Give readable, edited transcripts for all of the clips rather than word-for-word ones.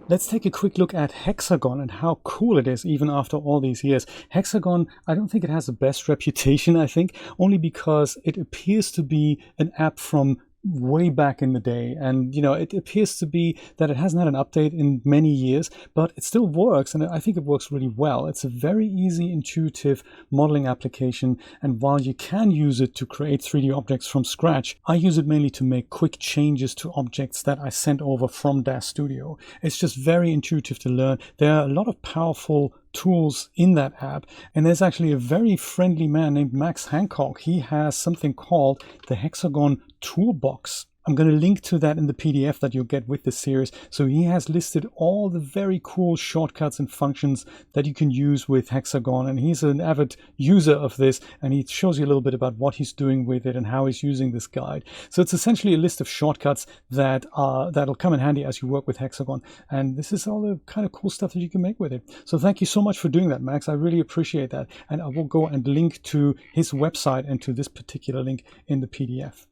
Let's take a quick look at Hexagon and how cool it is even after all these years. Hexagon, I don't think it has the best reputation, I think, only because it appears to be an app from way back in the day, and it appears to be that it hasn't had an update in many years, but it still works, and I think it works really well. It's a very easy, intuitive modeling application, and while you can use it to create 3D objects from scratch, I use it mainly to make quick changes to objects that I sent over from Daz Studio. It's just very intuitive to learn. There are a lot of powerful tools in that app, and there's actually a very friendly man named Max Hancock. He has something called the Hexagon Toolbox. I'm going to link to that in the PDF that you'll get with this series. So he has listed all the very cool shortcuts and functions that you can use with Hexagon, and he's an avid user of this, and he shows you a little bit about what he's doing with it and how he's using this guide. So it's essentially a list of shortcuts that'll come in handy as you work with Hexagon, and this is all the kind of cool stuff that you can make with it. So thank you so much for doing that, Max. I really appreciate that, and I will go and link to his website and to this particular link in the PDF.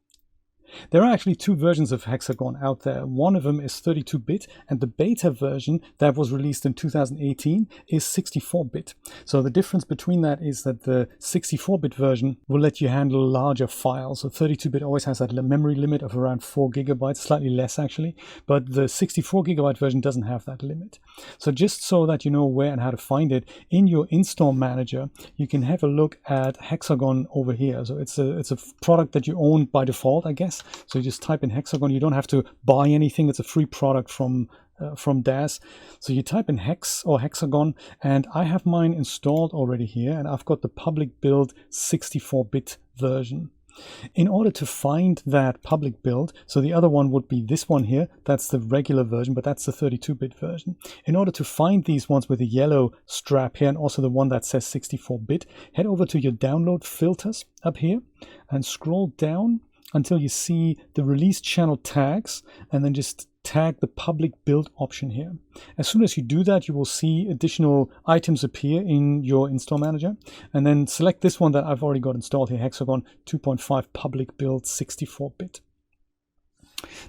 There are actually two versions of Hexagon out there. One of them is 32-bit, and the beta version that was released in 2018 is 64-bit. So the difference between that is that the 64-bit version will let you handle larger files. So 32-bit always has that memory limit of around 4 gigabytes, slightly less actually, but the 64 gigabyte version doesn't have that limit. So just so that you know where and how to find it, in your install manager, you can have a look at Hexagon over here. So it's a product that you own by default, I guess. So you just type in Hexagon. You don't have to buy anything. It's a free product from Daz. So you type in Hex or Hexagon, and I have mine installed already here, and I've got the public build 64-bit version. In order to find that public build, so the other one would be this one here, that's the regular version, but that's the 32-bit version. In order to find these ones with the yellow strap here, and also the one that says 64-bit, head over to your download filters up here and scroll down until you see the release channel tags, and then just tag the public build option here. As soon as you do that, you will see additional items appear in your install manager, and then select this one that I've already got installed here, Hexagon 2.5 public build 64-bit.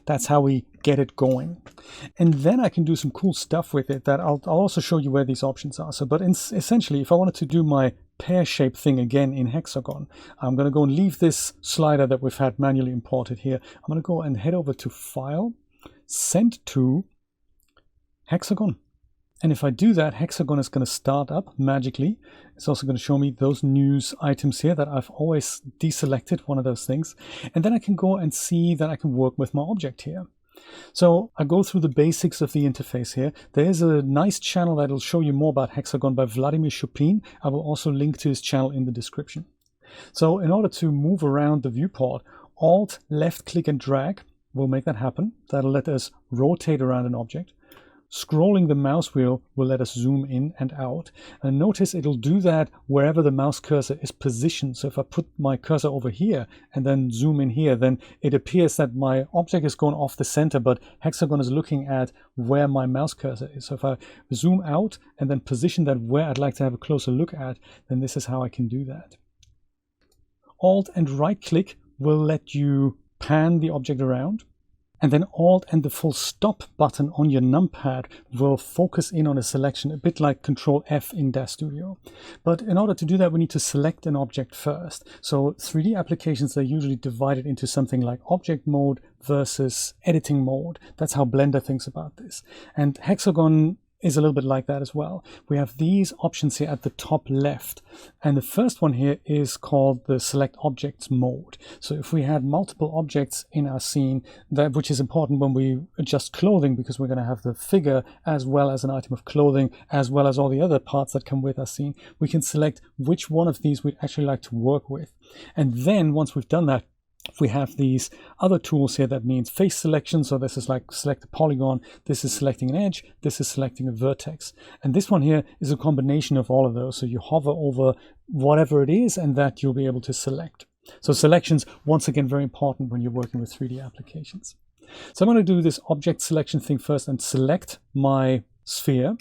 That's how we get it going. And then I can do some cool stuff with it that I'll also show you where these options are. So, but essentially, if I wanted to do my pear shape thing again in Hexagon, I'm going to go and leave this slider that we've had manually imported here. I'm going to go and head over to File, Send to Hexagon. And if I do that, Hexagon is going to start up magically. It's also going to show me those news items here that I've always deselected, one of those things. And then I can go and see that I can work with my object here. So I go through the basics of the interface here. There is a nice channel that will show you more about Hexagon by Vladimir Shupin. I will also link to his channel in the description. So in order to move around the viewport, Alt, left click and drag will make that happen. That'll let us rotate around an object. Scrolling the mouse wheel will let us zoom in and out. And notice it'll do that wherever the mouse cursor is positioned. So if I put my cursor over here and then zoom in here, then it appears that my object is going off the center, but Hexagon is looking at where my mouse cursor is. So if I zoom out and then position that where I'd like to have a closer look at, then this is how I can do that. Alt and right click will let you pan the object around. And then Alt and the full stop button on your numpad will focus in on a selection, a bit like Control F in Daz Studio. But in order to do that, we need to select an object first. So 3D applications are usually divided into something like object mode versus editing mode. That's how Blender thinks about this. And Hexagon is a little bit like that as well. We have these options here at the top left. And the first one here is called the select objects mode. So if we had multiple objects in our scene, which is important when we adjust clothing, because we're going to have the figure as well as an item of clothing, as well as all the other parts that come with our scene, we can select which one of these we'd actually like to work with. And then once we've done that, we have these other tools here. That means face selection. So this is like select a polygon. This is selecting an edge. This is selecting a vertex. And this one here is a combination of all of those. So you hover over whatever it is and that you'll be able to select. So selections, once again, very important when you're working with 3D applications. So I'm going to do this object selection thing first and select my sphere.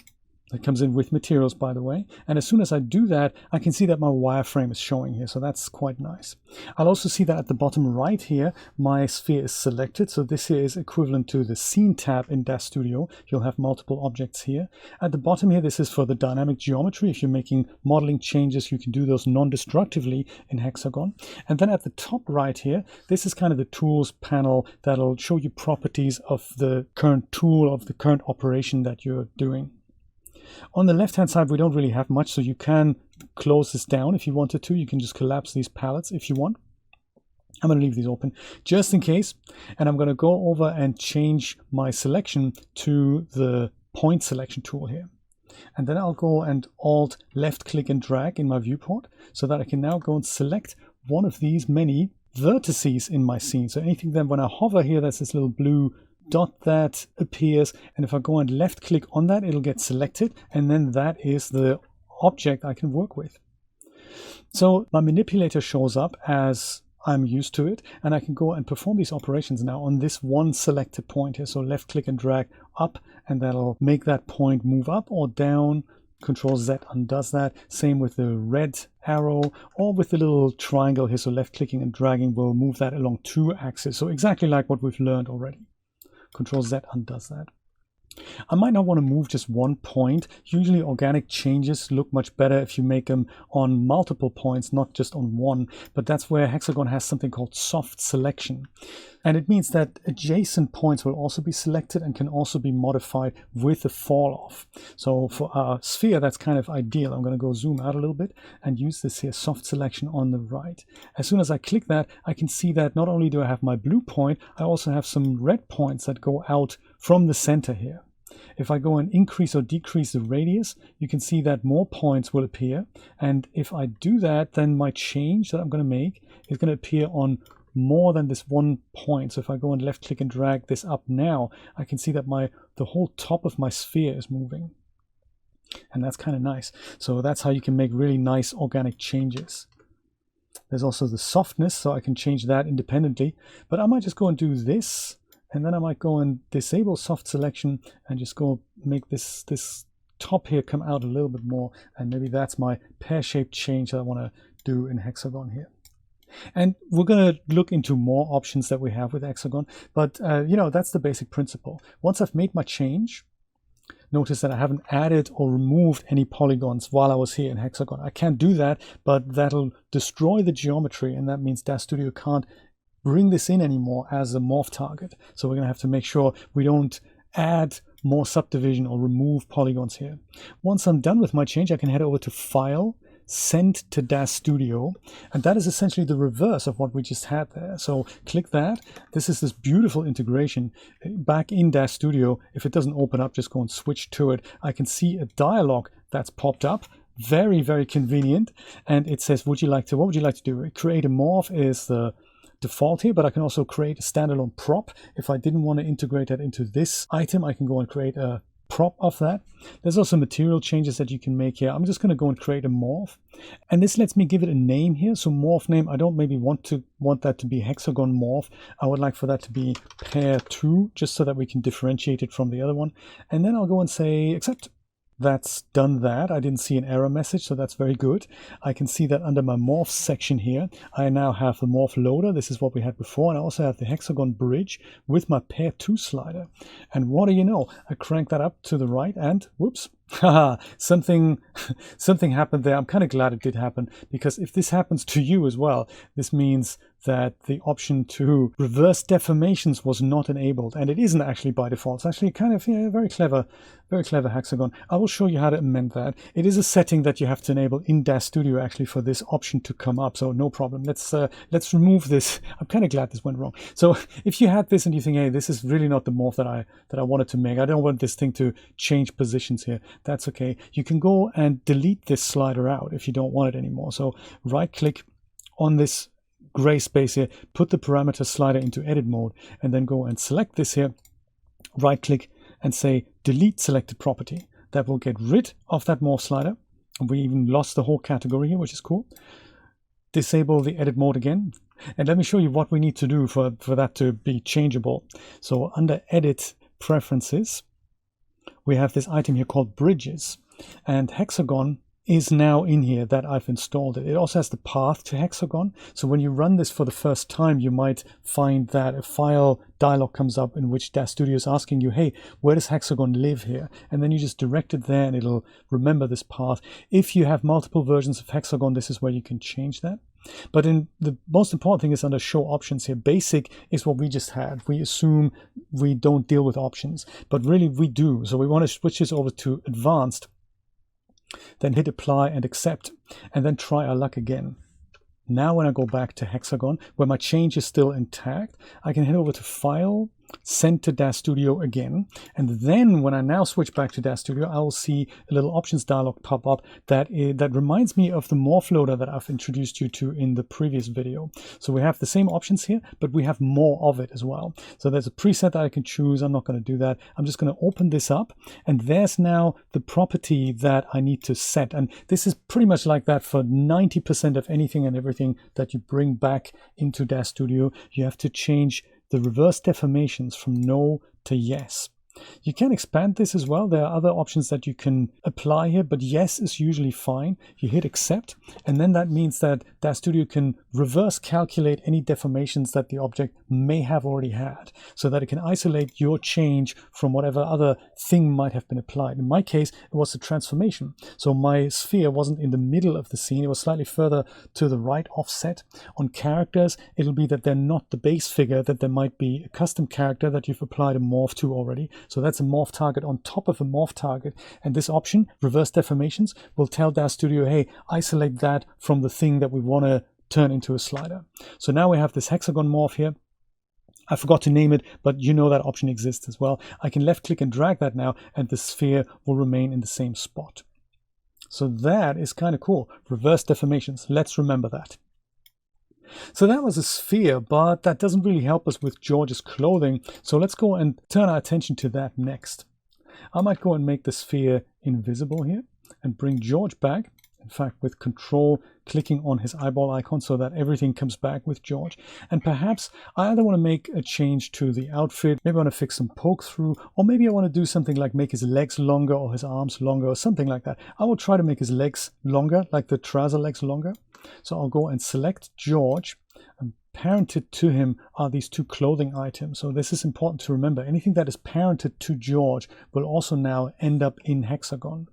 That comes in with materials, by the way. And as soon as I do that, I can see that my wireframe is showing here. So that's quite nice. I'll also see that at the bottom right here, my sphere is selected. So this here is equivalent to the Scene tab in Daz Studio. You'll have multiple objects here. At the bottom here, this is for the dynamic geometry. If you're making modeling changes, you can do those non-destructively in Hexagon. And then at the top right here, this is kind of the tools panel that'll show you properties of the current tool, of the current operation that you're doing. On the left hand side, we don't really have much, so you can close this down if you wanted to. You can just collapse these palettes if you want. I'm going to leave these open just in case, and I'm going to go over and change my selection to the point selection tool here. And then I'll go and Alt left click and drag in my viewport so that I can now go and select one of these many vertices in my scene. So anything then when I hover here, there's this little blue dot that appears, and if I go and left click on that, it'll get selected, and then that is the object I can work with. So my manipulator shows up as I'm used to it, and I can go and perform these operations now on this one selected point here. So left click and drag up, and that'll make that point move up or down. Control Z undoes that. Same with the red arrow or with the little triangle here. So left clicking and dragging will move that along 2 axes. So exactly like what we've learned already. Control Z undoes that. I might not want to move just one point. Usually organic changes look much better if you make them on multiple points, not just on one. But that's where Hexagon has something called soft selection. And it means that adjacent points will also be selected and can also be modified with a fall off. So for our sphere, that's kind of ideal. I'm going to go zoom out a little bit and use this here soft selection on the right. As soon as I click that, I can see that not only do I have my blue point, I also have some red points that go out from the center here. If I go and increase or decrease the radius, you can see that more points will appear. And if I do that, then my change that I'm going to make is going to appear on more than this one point. So if I go and left click and drag this up now, I can see that the whole top of my sphere is moving. And that's kind of nice. So that's how you can make really nice organic changes. There's also the softness, so I can change that independently. But I might just go and do this. And then I might go and disable soft selection and just go make this top here come out a little bit more. And maybe that's my pear-shaped change that I want to do in Hexagon here. And we're going to look into more options that we have with Hexagon. But, you know, that's the basic principle. Once I've made my change, notice that I haven't added or removed any polygons while I was here in Hexagon. I can't do that, but that'll destroy the geometry. And that means Daz Studio can't bring this in anymore as a morph target. So we're going to have to make sure we don't add more subdivision or remove polygons here. Once I'm done with my change, I can head over to File, Send to Daz Studio, and that is essentially the reverse of what we just had there. So click that. This is this beautiful integration back in Daz Studio. If it doesn't open up, just go and switch to it. I can see a dialog that's popped up. Very, very convenient. And it says, what would you like to do? Create a morph is the default here, but I can also create a standalone prop. If I didn't want to integrate that into this item, I can go and create a prop of that. There's also material changes that you can make here. I'm just going to go and create a morph, and this lets me give it a name here. So morph name, I don't maybe want that to be Hexagon morph. I would like for that to be pair 2, just so that we can differentiate it from the other one. And then I'll go and say accept. That's done that. I didn't see an error message, so that's very good. I can see that under my morph section here, I now have the morph loader. This is what we had before. And I also have the Hexagon bridge with my pair 2 slider. And what do you know? I crank that up to the right and whoops, something happened there. I'm kind of glad it did happen, because if this happens to you as well, this means that the option to reverse deformations was not enabled, and it isn't actually by default. It's actually kind of very clever Hexagon. I will show you how to amend that. It is a setting that you have to enable in Daz Studio actually for this option to come up, so no problem. Let's remove this. I'm kind of glad this went wrong. So if you had this and you think, hey, this is really not the morph that I wanted to make, I don't want this thing to change positions here, that's okay. You can go and delete this slider out if you don't want it anymore. So right click on this gray space here, put the parameter slider into edit mode, and then go and select this here, right click and say delete selected property. That will get rid of that morph slider. And we even lost the whole category here, which is cool. Disable the edit mode again. And let me show you what we need to do for that to be changeable. So under edit preferences, we have this item here called bridges, and Hexagon is now in here that I've installed it. It also has the path to Hexagon. So when you run this for the first time, you might find that a file dialog comes up in which Daz Studio is asking you, hey, where does Hexagon live here? And then you just direct it there and it'll remember this path. If you have multiple versions of Hexagon, this is where you can change that. But in the most important thing is under show options here. Basic is what we just had. We assume we don't deal with options, but really we do. So we want to switch this over to advanced, then hit apply and accept, and then try our luck again. Now when I go back to Hexagon, where my change is still intact, I can head over to File, Send to Daz Studio again. And then when I now switch back to Daz Studio, I will see a little options dialog pop up that reminds me of the morph loader that I've introduced you to in the previous video. So we have the same options here, but we have more of it as well. So there's a preset that I can choose. I'm not going to do that. I'm just going to open this up, and there's now the property that I need to set. And this is pretty much like that for 90% of anything and everything that you bring back into Daz Studio. You have to change the reverse deformations from no to yes. You can expand this as well. There are other options that you can apply here, but yes is usually fine. You hit accept, and then that means that Daz Studio can reverse calculate any deformations that the object may have already had, so that it can isolate your change from whatever other thing might have been applied. In my case, it was the transformation. So my sphere wasn't in the middle of the scene. It was slightly further to the right offset. On characters, it'll be that they're not the base figure, that there might be a custom character that you've applied a morph to already. So that's a morph target on top of a morph target. And this option, reverse deformations, will tell Daz Studio, hey, isolate that from the thing that we want to turn into a slider. So now we have this hexagon morph here. I forgot to name it, but you know that option exists as well. I can left click and drag that now, and the sphere will remain in the same spot. So that is kind of cool. Reverse deformations. Let's remember that. So that was a sphere, but that doesn't really help us with George's clothing. So let's go and turn our attention to that next. I might go and make the sphere invisible here and bring George back. In fact, with control, clicking on his eyeball icon so that everything comes back with George. And perhaps I either want to make a change to the outfit, maybe I want to fix some poke through, or maybe I want to do something like make his legs longer or his arms longer or something like that. I will try to make his legs longer, like the trouser legs longer. So I'll go and select George, and parented to him are these two clothing items. So this is important to remember. Anything that is parented to George will also now end up in Hexagon.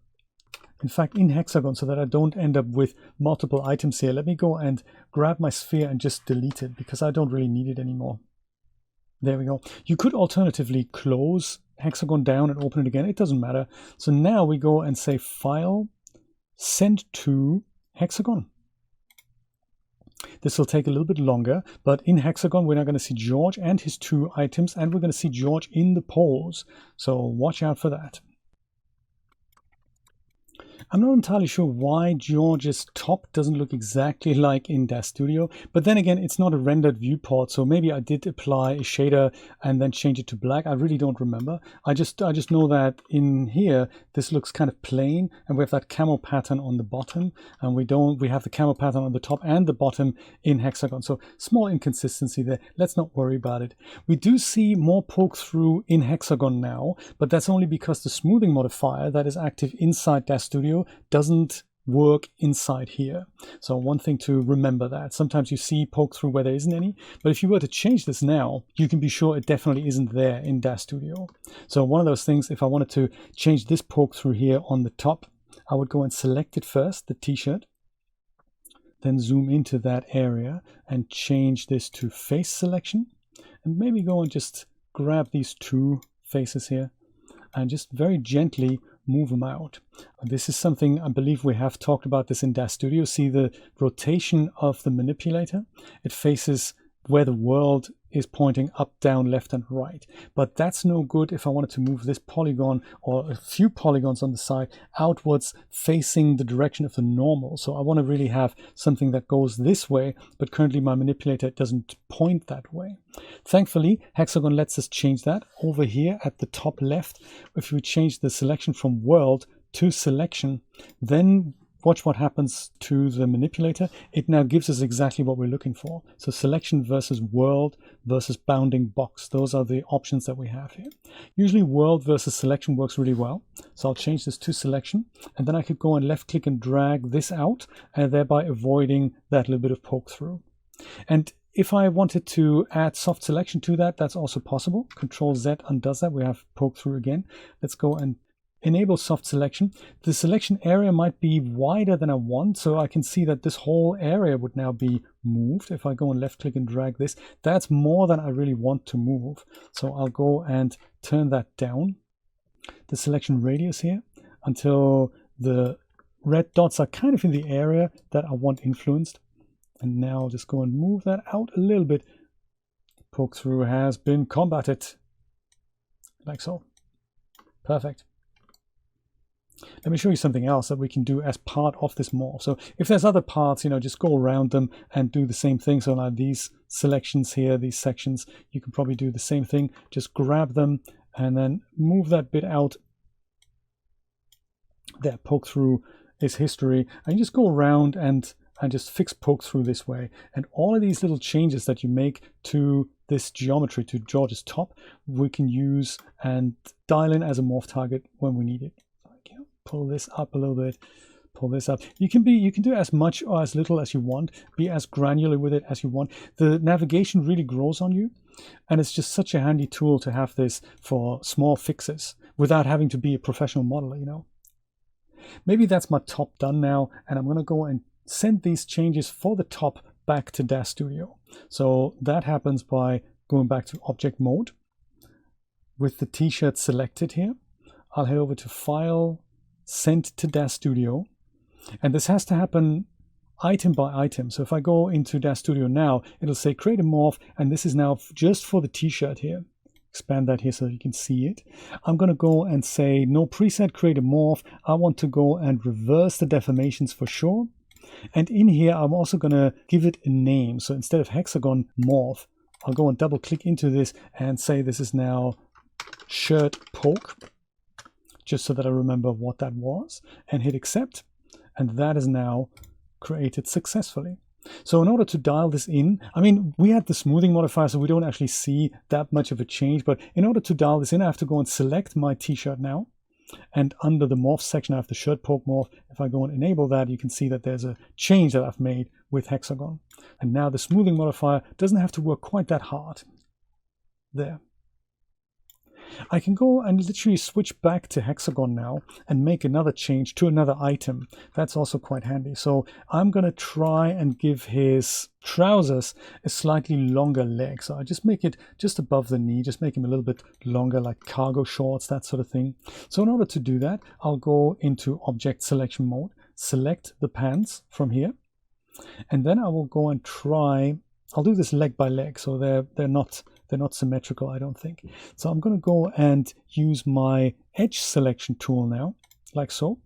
In fact, in Hexagon, so that I don't end up with multiple items here, let me go and grab my sphere and just delete it because I don't really need it anymore. There we go. You could alternatively close Hexagon down and open it again. It doesn't matter. So now we go and say File, Send to Hexagon. This will take a little bit longer, but in Hexagon, we're now going to see George and his two items, and we're going to see George in the pose. So watch out for that. I'm not entirely sure why George's top doesn't look exactly like in Daz Studio, but then again, it's not a rendered viewport, so maybe I did apply a shader and then change it to black. I really don't remember. I just know that in here, this looks kind of plain, and we have that camel pattern on the bottom, and we have the camel pattern on the top and the bottom in Hexagon. So small inconsistency there. Let's not worry about it. We do see more poke through in Hexagon now, but that's only because the smoothing modifier that is active inside Daz Studio doesn't work inside here. So one thing to remember that. Sometimes you see poke through where there isn't any, but if you were to change this now, you can be sure it definitely isn't there in Daz Studio. So one of those things, if I wanted to change this poke through here on the top, I would go and select it first, the t-shirt, then zoom into that area and change this to face selection, and maybe go and just grab these two faces here and just very gently move them out. This is something I believe we have talked about this in Daz Studio. See the rotation of the manipulator? It faces where the world is pointing up, down, left, and right. But that's no good if I wanted to move this polygon or a few polygons on the side outwards facing the direction of the normal. So I want to really have something that goes this way, but currently my manipulator doesn't point that way. Thankfully, Hexagon lets us change that over here at the top left. If we change the selection from world to selection, then watch what happens to the manipulator. It now gives us exactly what we're looking for. So selection versus world versus bounding box. Those are the options that we have here. Usually world versus selection works really well. So I'll change this to selection, and then I could go and left click and drag this out, and thereby avoiding that little bit of poke through. And if I wanted to add soft selection to that, that's also possible. Control Z undoes that. We have poke through again. Let's go and enable soft selection. The selection area might be wider than I want, so I can see that this whole area would now be moved. If I go and left click and drag this, that's more than I really want to move. So I'll go and turn that down, the selection radius here, until the red dots are kind of in the area that I want influenced. And now I'll just go and move that out a little bit. Poke through has been combated, like so. Perfect. Let me show you something else that we can do as part of this morph. So if there's other parts, just go around them and do the same thing. So now these selections here, these sections, you can probably do the same thing. Just grab them and then move that bit out. There, poke through is history. And you just go around and just fix poke through this way. And all of these little changes that you make to this geometry, to George's top, we can use and dial in as a morph target when we need it. Pull this up a little bit, pull this up. You can do as much or as little as you want, be as granular with it as you want. The navigation really grows on you, and it's just such a handy tool to have this for small fixes without having to be a professional modeler, Maybe that's my top done now, and I'm going to go and send these changes for the top back to Daz Studio. So that happens by going back to object mode. With the t-shirt selected here, I'll head over to File, Send to Daz Studio. And this has to happen item by item. So if I go into Daz Studio now, it'll say create a morph, and this is now just for the t-shirt here. Expand that here so you can see it. I'm going to go and say no preset, create a morph. I want to go and reverse the deformations for sure. And in here, I'm also going to give it a name. So instead of hexagon morph, I'll go and double click into this and say this is now shirt poke, just so that I remember what that was, and hit accept. And that is now created successfully. So in order to dial this in, we had the smoothing modifier, so we don't actually see that much of a change. But in order to dial this in, I have to go and select my t-shirt now. And under the morph section, I have the shirt poke morph. If I go and enable that, you can see that there's a change that I've made with Hexagon. And now the smoothing modifier doesn't have to work quite that hard. There. I can go and literally switch back to Hexagon now and make another change to another item. That's also quite handy. So I'm going to try and give his trousers a slightly longer leg. So I just make it just above the knee, just make him a little bit longer, like cargo shorts, that sort of thing. So in order to do that, I'll go into object selection mode, select the pants from here, and then I will go and try, I'll do this leg by leg. So they're not symmetrical, I don't think. So I'm going to go and use my edge selection tool now, like so.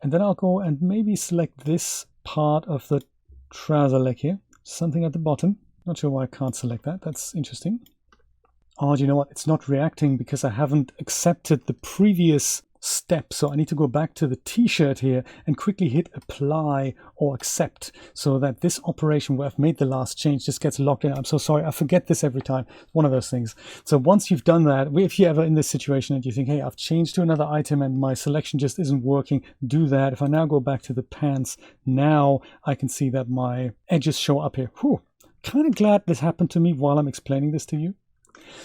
And then I'll go and maybe select this part of the trouser leg here, something at the bottom. Not sure why I can't select that. That's interesting. Oh, do you know what? It's not reacting because I haven't accepted the previous step. So I need to go back to the t-shirt here and quickly hit apply or accept, so that this operation where I've made the last change just gets locked in. I'm so sorry, I forget this every time. One of those things. So once you've done that, if you're ever in this situation and you think, hey, I've changed to another item and my selection just isn't working, do that. If I now go back to the pants, now I can see that my edges show up here. Whew, kind of glad this happened to me while I'm explaining this to you.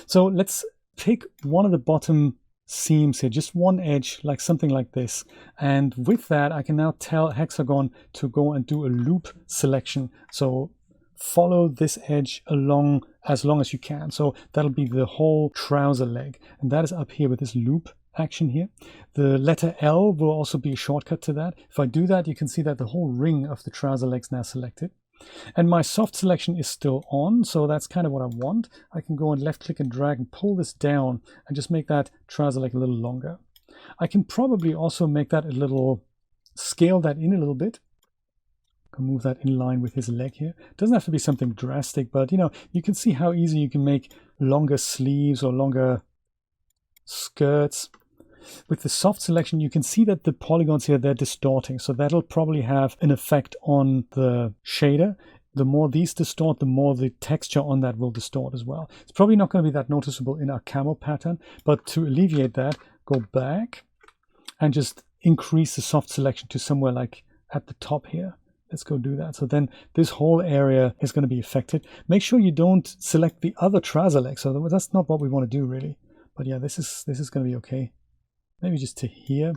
So let's pick one of the bottom seams here, just one edge, like something like this, and with that I can now tell Hexagon to go and do a loop selection. So follow this edge along as long as you can. So that'll be the whole trouser leg, and that is up here with this loop action here. The letter L will also be a shortcut to that. If I do that, you can see that the whole ring of the trouser leg's now selected. And my soft selection is still on, so that's kind of what I want. I can go and left click and drag and pull this down and just make that trouser leg a little longer. I can probably also make that a little, scale that in a little bit. I can move that in line with his leg here. It doesn't have to be something drastic, but you can see how easy you can make longer sleeves or longer skirts. with the soft selection, you can see that the polygons here, they're distorting. So that'll probably have an effect on the shader. The more these distort, the more the texture on that will distort as well. It's probably not going to be that noticeable in our camo pattern, but to alleviate that, go back and just increase the soft selection to somewhere like at the top here. Let's go do that. So then this whole area is going to be affected. Make sure you don't select the other trouser leg. So that's not what we want to do really. But yeah, this is going to be okay. Maybe just to here.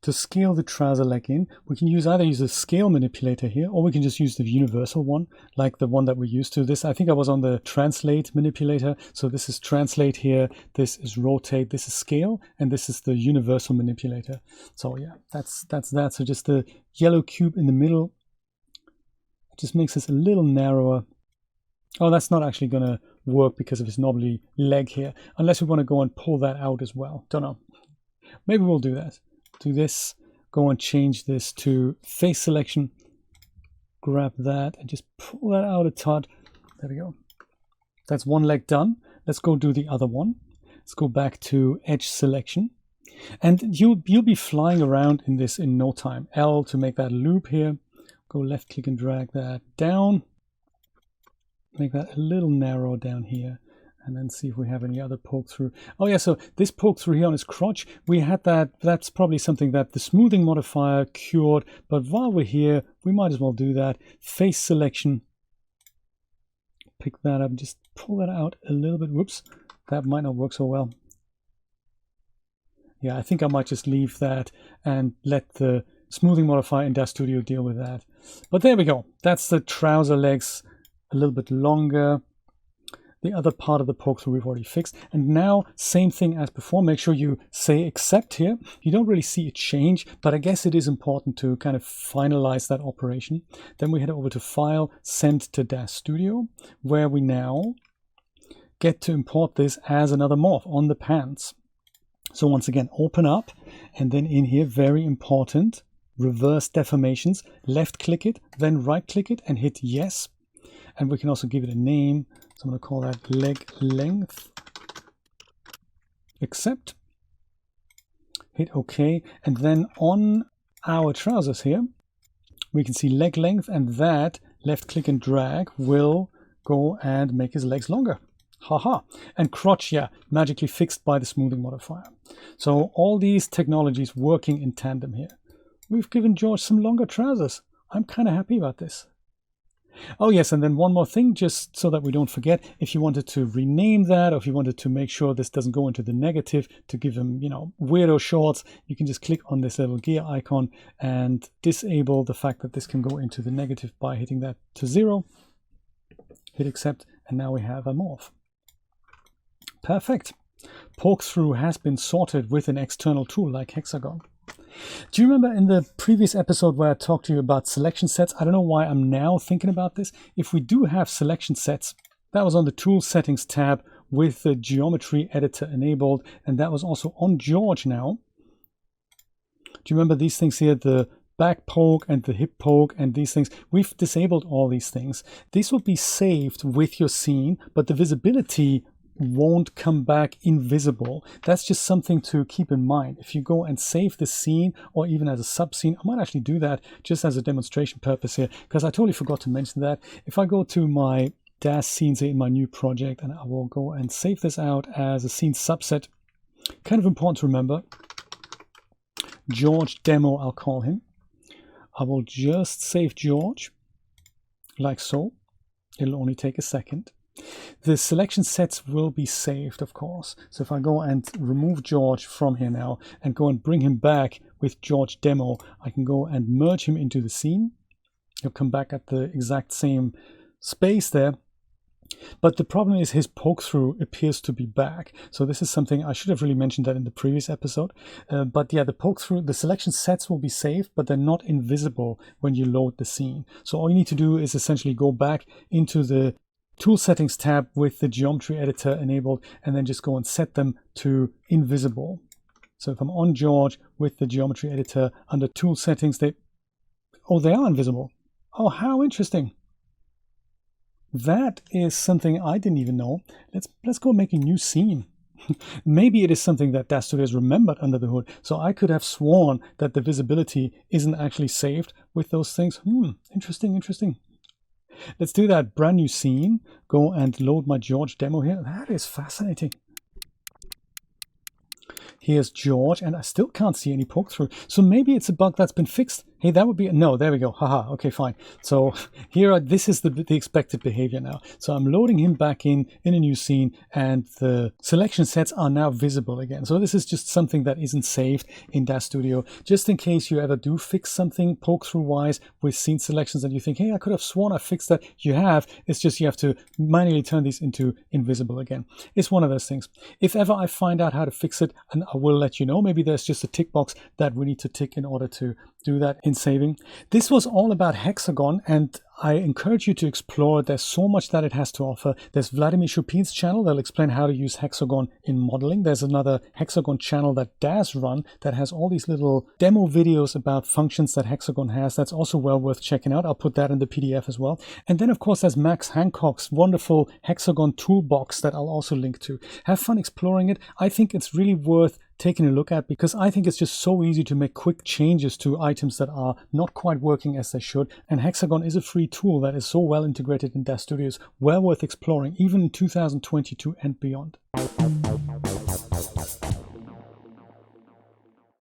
To scale the trouser leg in, we can either use a scale manipulator here, or we can just use the universal one, like the one that we used to. This, I think I was on the translate manipulator. So this is translate here, this is rotate, this is scale, and this is the universal manipulator. So yeah, that's that. So just the yellow cube in the middle just makes this a little narrower. Oh, that's not actually going to work because of this knobbly leg here, unless we want to go and pull that out as well. Don't know. Maybe we'll do that. Do this, go and change this to face selection, grab that and just pull that out a tad. There we go. That's one leg done. Let's go do the other one. Let's go back to edge selection. And you'll be flying around in this in no time. L to make that loop here. Go left click and drag that down. Make that a little narrow down here. And then see if we have any other poke through. Oh yeah, so this poke through here on his crotch, we had that. That's probably something that the smoothing modifier cured. But while we're here, we might as well do that. Face selection. Pick that up, just pull that out a little bit. Whoops, that might not work so well. Yeah, I think I might just leave that and let the smoothing modifier in Daz Studio deal with that. But there we go. That's the trouser legs a little bit longer. The other part of the poke through we've already fixed. And now, same thing as before, make sure you say accept here. You don't really see it change, but I guess it is important to kind of finalize that operation. Then we head over to File, Send to Daz Studio, where we now get to import this as another morph on the pants. So once again, open up, and then in here, very important, reverse deformations, left click it, then right click it and hit yes. And we can also give it a name. So I'm going to call that leg length. Accept. Hit OK. And then on our trousers here, we can see leg length, and that left click and drag will go and make his legs longer. Haha. And crotch, yeah, magically fixed by the smoothing modifier. So all these technologies working in tandem here. We've given George some longer trousers. I'm kind of happy about this. Oh yes, and then one more thing, just so that we don't forget, if you wanted to rename that, or if you wanted to make sure this doesn't go into the negative to give them, you know, weirdo shorts, you can just click on this little gear icon and disable the fact that this can go into the negative by hitting that to 0. Hit accept, and now we have a morph. Perfect. Poke through has been sorted with an external tool like Hexagon. Do you remember in the previous episode where I talked to you about selection sets? I don't know why I'm now thinking about this. If we do have selection sets, that was on the Tool Settings tab with the Geometry Editor enabled, and that was also on George now. Do you remember these things here, the back poke and the hip poke and these things? We've disabled all these things. These will be saved with your scene, but the visibility won't come back invisible. That's just something to keep in mind. If you go and save the scene, or even as a sub scene, I might actually do that just as a demonstration purpose here, because I totally forgot to mention that. If I go to my Daz scenes in my new project, and I will go and save this out as a scene subset, kind of important to remember. George Demo, I'll call him. I will just save George, like so. It'll only take a second. The selection sets will be saved, of course. So if I go and remove George from here now and go and bring him back with George Demo, I can go and merge him into the scene. He'll come back at the exact same space there. But the problem is his poke through appears to be back. So this is something I should have really mentioned that in the previous episode. But yeah, the poke through, the selection sets will be saved, but they're not invisible when you load the scene. So all you need to do is essentially go back into the Tool Settings tab with the Geometry Editor enabled, and then just go and set them to invisible. So if I'm on George with the Geometry Editor under Tool Settings, they are invisible. Oh, how interesting. That is something I didn't even know. Let's go make a new scene. Maybe it is something that Daz Studio has remembered under the hood. So I could have sworn that the visibility isn't actually saved with those things. Interesting, interesting. Let's do that. Brand new scene. Go and load my George demo here. That is fascinating. Here's George, and I still can't see any poke through. So maybe it's a bug that's been fixed. Hey, that would be, no, there we go. Haha, okay, fine. So here, this is the expected behavior now. So I'm loading him back in a new scene, and the selection sets are now visible again. So this is just something that isn't saved in Daz Studio. Just in case you ever do fix something poke through wise with scene selections and you think, hey, I could have sworn I fixed that. You have. It's just you have to manually turn these into invisible again. It's one of those things. If ever I find out how to fix it, and I will let you know. Maybe there's just a tick box that we need to tick in order to do that in saving. This was all about Hexagon, and I encourage you to explore. There's so much that it has to offer. There's Vladimir Shupin's channel that'll explain how to use Hexagon in modeling. There's another Hexagon channel that Daz run that has all these little demo videos about functions that Hexagon has. That's also well worth checking out. I'll put that in the PDF as well. And then of course there's Max Hancock's wonderful Hexagon toolbox that I'll also link to. Have fun exploring it. I think it's really worth taking a look at, because I think it's just so easy to make quick changes to items that are not quite working as they should. And Hexagon is a free tool that is so well integrated in Daz Studios, well worth exploring, even in 2022 and beyond.